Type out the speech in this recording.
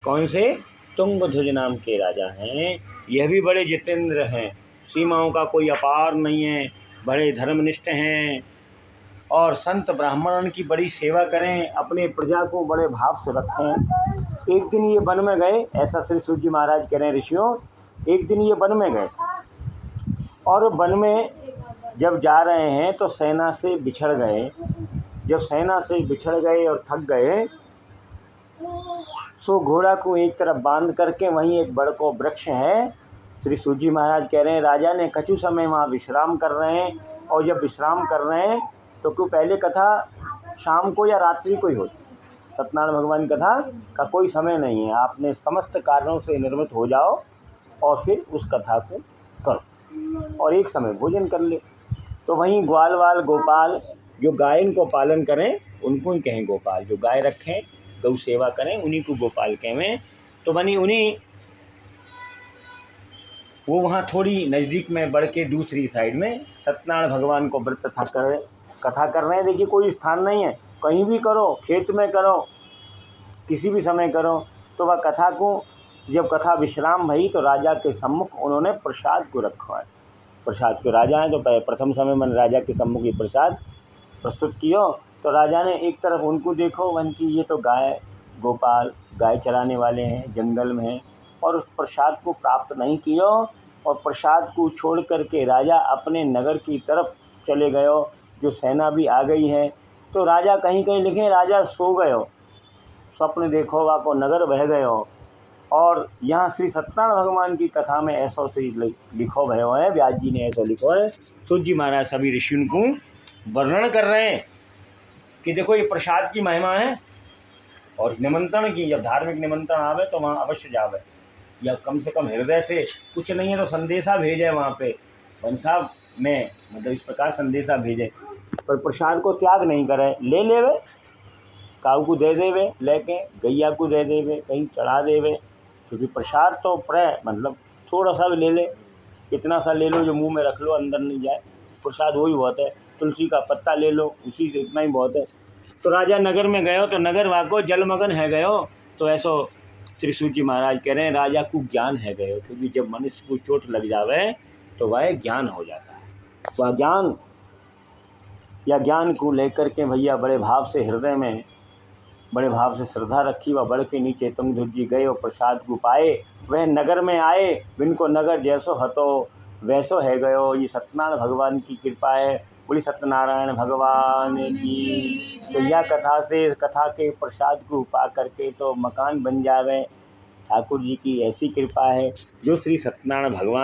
कौन से? तुंगध्वज नाम के राजा हैं। यह भी बड़े जितेंद्र हैं, सीमाओं का कोई अपार नहीं है, बड़े धर्मनिष्ठ हैं और संत ब्राह्मणों की बड़ी सेवा करें, अपने प्रजा को बड़े भाव से रखें। एक दिन ये वन में गए, ऐसा श्री सूत जी महाराज कह रहे हैं ऋषियों, एक दिन ये वन में गए और वन में जब जा रहे हैं तो सेना से बिछड़ गए। जब सेना से बिछड़ गए और थक गए सो घोड़ा को एक तरफ बांध करके वहीं एक बड़ को वृक्ष है, श्री सूत जी महाराज कह रहे हैं राजा ने कछु समय वहाँ विश्राम कर रहे हैं और जब विश्राम कर रहे हैं तो क्यों पहले कथा शाम को या रात्रि को ही होती, सत्यनारायण भगवान कथा का कोई समय नहीं है, आपने समस्त कारणों से निर्मित हो जाओ और फिर उस कथा को करो और एक समय भोजन कर ले। तो वहीं ग्वाल वाल गोपाल जो गाय को पालन करें उनको ही कहें गोपाल, जो गाय रखें गौ सेवा करें उन्हीं को गोपाल कहें। तो बनी उन्हीं वो वहाँ थोड़ी नज़दीक में बढ़ के दूसरी साइड में सत्यनारायण भगवान को व्रत कथा कर रहे हैं। देखिए कोई स्थान नहीं है, कहीं भी करो, खेत में करो, किसी भी समय करो। तो वह कथा को जब कथा विश्राम भई तो राजा के सम्मुख उन्होंने प्रसाद को रखा है। प्रसाद के राजा हैं तो प्रथम समय में राजा के सम्मुख ये प्रसाद प्रस्तुत किया। तो राजा ने एक तरफ उनको देखो वन की ये तो गाय गोपाल गाय चराने वाले हैं, जंगल में हैं और उस प्रसाद को प्राप्त नहीं किया और प्रसाद को छोड़ करके राजा अपने नगर की तरफ चले गए। जो सेना भी आ गई है तो राजा कहीं कहीं लिखे राजा सो गए, स्वप्न देखो वा को नगर बह गए। और यहाँ श्री सत्यनारायण भगवान की कथा में ऐसा से लिखो भयो है, व्यास जी ने ऐसा लिखो है, सूत जी महाराज सभी ऋषियों को वर्णन कर रहे हैं कि देखो ये प्रसाद की महिमा है और निमंत्रण की, जब धार्मिक निमंत्रण आवे तो वहाँ अवश्य जावे, या कम से कम हृदय से कुछ नहीं है तो संदेशा भेजे वहाँ पे वन साहब में, मतलब इस प्रकार संदेशा भेजे, पर प्रसाद को त्याग नहीं करे। ले लेवे, काऊ को दे देवे, लेके गैया को दे देवे, कहीं चढ़ा देवे, क्योंकि प्रसाद तो मतलब थोड़ा सा भी ले ले, इतना सा ले लो जो मुंह में रख लो अंदर नहीं जाए, प्रसाद वही बहुत है। तुलसी का पत्ता ले लो, उसी से इतना ही बहुत है। तो राजा नगर में गयो तो नगर वाको जलमगन है गयो। तो ऐसो श्री सूत जी महाराज कह रहे हैं राजा को ज्ञान है गयो, क्योंकि जब मनुष्य को चोट लग जावे तो वह ज्ञान हो जाता है। वह ज्ञान या ज्ञान को लेकर के भैया बड़े भाव से हृदय में बड़े भाव से श्रद्धा रखी, वह बड़ के नीचे तुंगध्वज जी गए और प्रसाद को पाए। वह नगर में आए, बिनको नगर जैसो हतो वैसो है गयो। ये सत्यनारायण भगवान की कृपा है, बोली सत्यनारायण भगवान की। तो यह कथा से कथा के प्रसाद को पा करके तो मकान बन जावे। ठाकुर जी की ऐसी कृपा है जो श्री सत्यनारायण भगवान